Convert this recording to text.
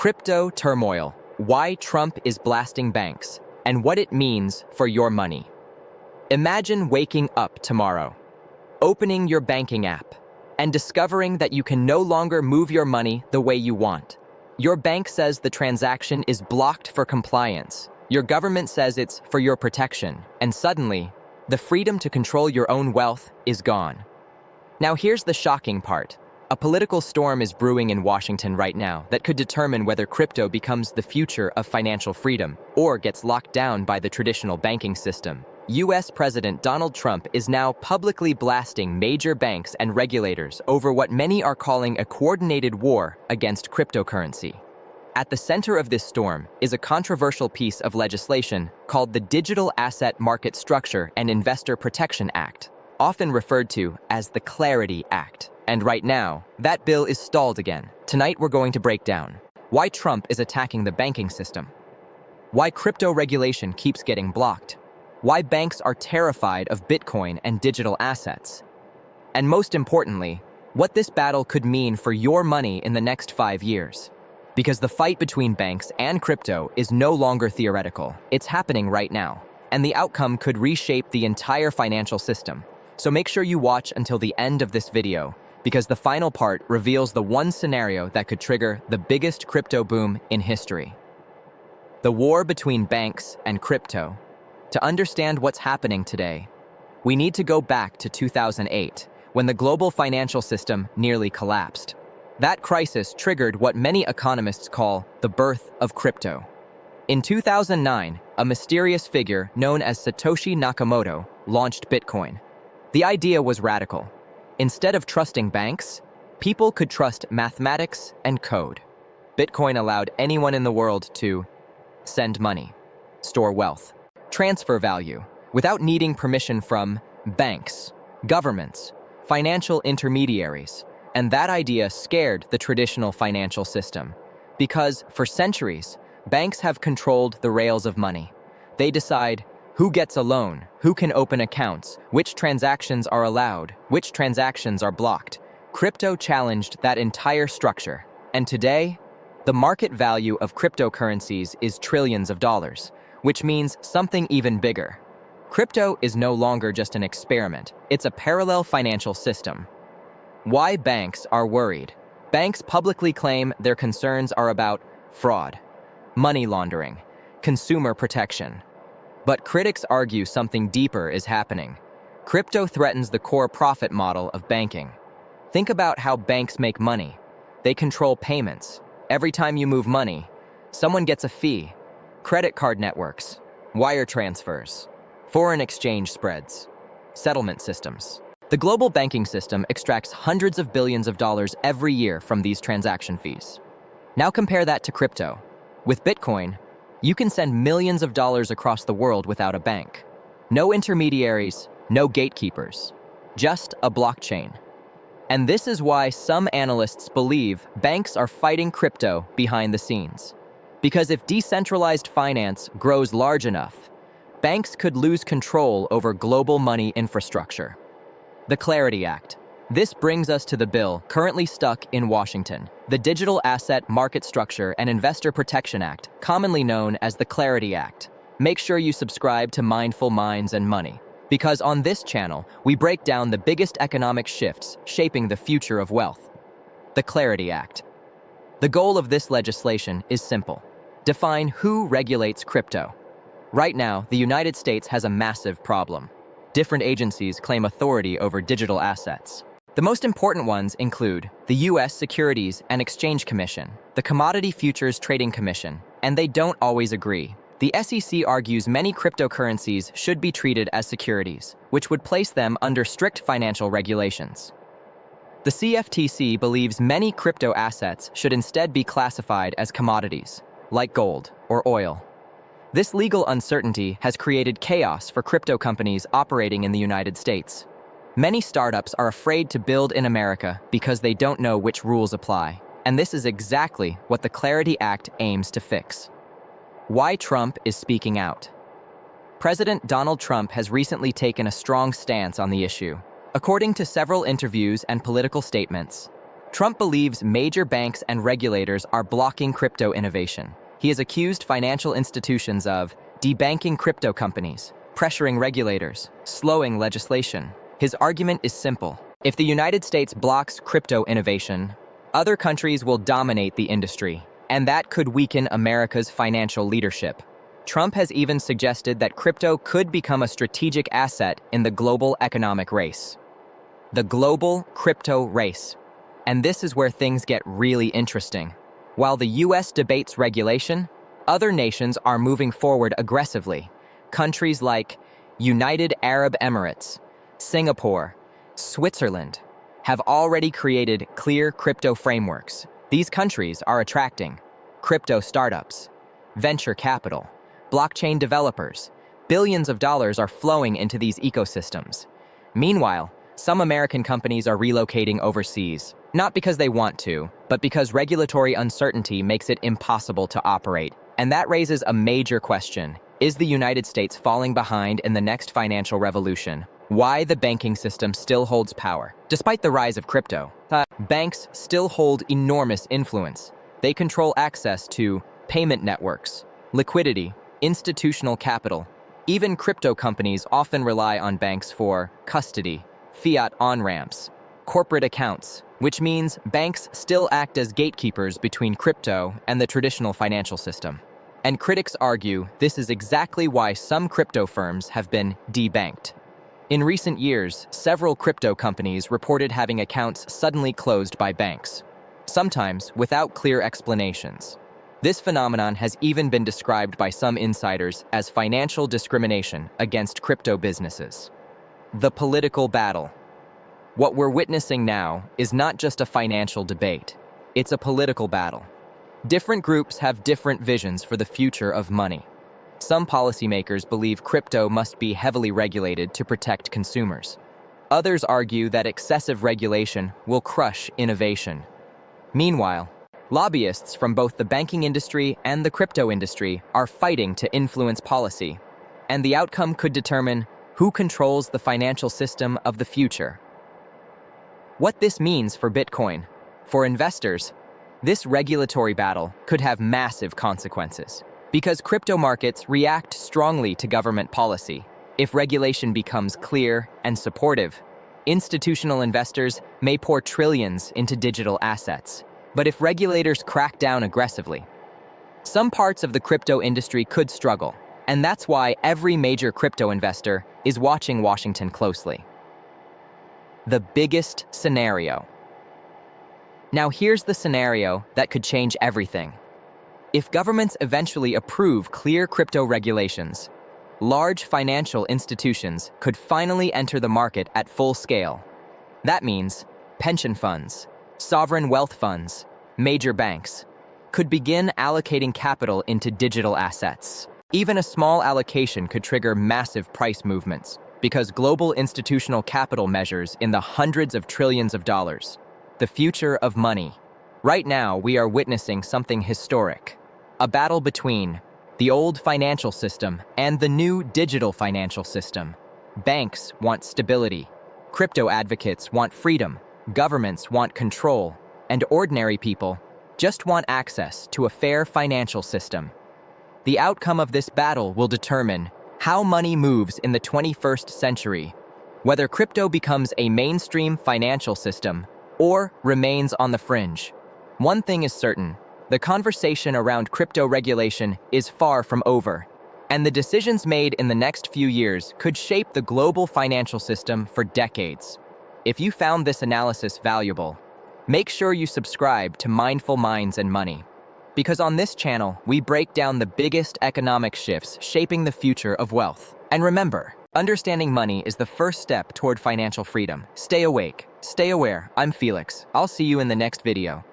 Crypto turmoil, why Trump is blasting banks, and what it means for your money. Imagine waking up tomorrow, opening your banking app, and discovering that you can no longer move your money the way you want. Your bank says the transaction is blocked for compliance. Your government says it's for your protection, and suddenly, the freedom to control your own wealth is gone. Now here's the shocking part. A political storm is brewing in Washington right now that could determine whether crypto becomes the future of financial freedom or gets locked down by the traditional banking system. U.S. President Donald Trump is now publicly blasting major banks and regulators over what many are calling a coordinated war against cryptocurrency. At the center of this storm is a controversial piece of legislation called the Digital Asset Market Structure and Investor Protection Act, often referred to as the Clarity Act. And right now, that bill is stalled again. Tonight we're going to break down why Trump is attacking the banking system, why crypto regulation keeps getting blocked, why banks are terrified of Bitcoin and digital assets, and most importantly, what this battle could mean for your money in the next 5 years. Because the fight between banks and crypto is no longer theoretical. It's happening right now, and the outcome could reshape the entire financial system. So make sure you watch until the end of this video, because the final part reveals the one scenario that could trigger the biggest crypto boom in history. The war between banks and crypto. To understand what's happening today, we need to go back to 2008, when the global financial system nearly collapsed. That crisis triggered what many economists call the birth of crypto. In 2009, a mysterious figure known as Satoshi Nakamoto launched Bitcoin. The idea was radical. Instead of trusting banks, people could trust mathematics and code. Bitcoin allowed anyone in the world to send money, store wealth, transfer value, without needing permission from banks, governments, financial intermediaries. And that idea scared the traditional financial system, because for centuries, banks have controlled the rails of money. They decide who gets a loan, who can open accounts, which transactions are allowed, which transactions are blocked. Crypto challenged that entire structure. And today, the market value of cryptocurrencies is trillions of dollars, which means something even bigger. Crypto is no longer just an experiment. It's a parallel financial system. Why banks are worried. Banks publicly claim their concerns are about fraud, money laundering, consumer protection. But critics argue something deeper is happening. Crypto threatens the core profit model of banking. Think about how banks make money. They control payments. Every time you move money, someone gets a fee. Credit card networks, wire transfers, foreign exchange spreads, settlement systems. The global banking system extracts hundreds of billions of dollars every year from these transaction fees. Now compare that to crypto. With Bitcoin, you can send millions of dollars across the world without a bank. No intermediaries, no gatekeepers, just a blockchain. And this is why some analysts believe banks are fighting crypto behind the scenes. Because if decentralized finance grows large enough, banks could lose control over global money infrastructure. The Clarity Act. This brings us to the bill currently stuck in Washington, the Digital Asset Market Structure and Investor Protection Act, commonly known as the Clarity Act. Make sure you subscribe to Mindful Minds and Money, because on this channel, we break down the biggest economic shifts shaping the future of wealth. The Clarity Act. The goal of this legislation is simple. Define who regulates crypto. Right now, the United States has a massive problem. Different agencies claim authority over digital assets. The most important ones include the U.S. Securities and Exchange Commission, the Commodity Futures Trading Commission, and they don't always agree. The SEC argues many cryptocurrencies should be treated as securities, which would place them under strict financial regulations. The CFTC believes many crypto assets should instead be classified as commodities, like gold or oil. This legal uncertainty has created chaos for crypto companies operating in the United States. Many startups are afraid to build in America because they don't know which rules apply, and this is exactly what the Clarity Act aims to fix. Why Trump is speaking out. President Donald Trump has recently taken a strong stance on the issue. According to several interviews and political statements, Trump believes major banks and regulators are blocking crypto innovation. He has accused financial institutions of debanking crypto companies, pressuring regulators, slowing legislation. His argument is simple. If the United States blocks crypto innovation, other countries will dominate the industry, and that could weaken America's financial leadership. Trump has even suggested that crypto could become a strategic asset in the global economic race. The global crypto race. And this is where things get really interesting. While the US debates regulation, other nations are moving forward aggressively. Countries like United Arab Emirates, Singapore, Switzerland have already created clear crypto frameworks. These countries are attracting crypto startups, venture capital, blockchain developers. Billions of dollars are flowing into these ecosystems. Meanwhile, some American companies are relocating overseas, not because they want to, but because regulatory uncertainty makes it impossible to operate. And that raises a major question. Is the United States falling behind in the next financial revolution? Why the banking system still holds power. Despite the rise of crypto, banks still hold enormous influence. They control access to payment networks, liquidity, institutional capital. Even crypto companies often rely on banks for custody, fiat on-ramps, corporate accounts, which means banks still act as gatekeepers between crypto and the traditional financial system. And critics argue this is exactly why some crypto firms have been debanked. In recent years, several crypto companies reported having accounts suddenly closed by banks, sometimes without clear explanations. This phenomenon has even been described by some insiders as financial discrimination against crypto businesses. The political battle. What we're witnessing now is not just a financial debate, it's a political battle. Different groups have different visions for the future of money. Some policymakers believe crypto must be heavily regulated to protect consumers. Others argue that excessive regulation will crush innovation. Meanwhile, lobbyists from both the banking industry and the crypto industry are fighting to influence policy, and the outcome could determine who controls the financial system of the future. What this means for Bitcoin. For investors, this regulatory battle could have massive consequences. Because crypto markets react strongly to government policy. If regulation becomes clear and supportive, institutional investors may pour trillions into digital assets. But if regulators crack down aggressively, some parts of the crypto industry could struggle. And that's why every major crypto investor is watching Washington closely. The biggest scenario. Now here's the scenario that could change everything. If governments eventually approve clear crypto regulations, large financial institutions could finally enter the market at full scale. That means pension funds, sovereign wealth funds, major banks could begin allocating capital into digital assets. Even a small allocation could trigger massive price movements because global institutional capital measures in the hundreds of trillions of dollars. The future of money. Right now, we are witnessing something historic. A battle between the old financial system and the new digital financial system. Banks want stability. Crypto advocates want freedom. Governments want control. And ordinary people just want access to a fair financial system. The outcome of this battle will determine how money moves in the 21st century, whether crypto becomes a mainstream financial system or remains on the fringe. One thing is certain. The conversation around crypto regulation is far from over, and the decisions made in the next few years could shape the global financial system for decades. If you found this analysis valuable, make sure you subscribe to Mindful Minds and Money, because on this channel, we break down the biggest economic shifts shaping the future of wealth. And remember, understanding money is the first step toward financial freedom. Stay awake, stay aware. I'm Felix. I'll see you in the next video.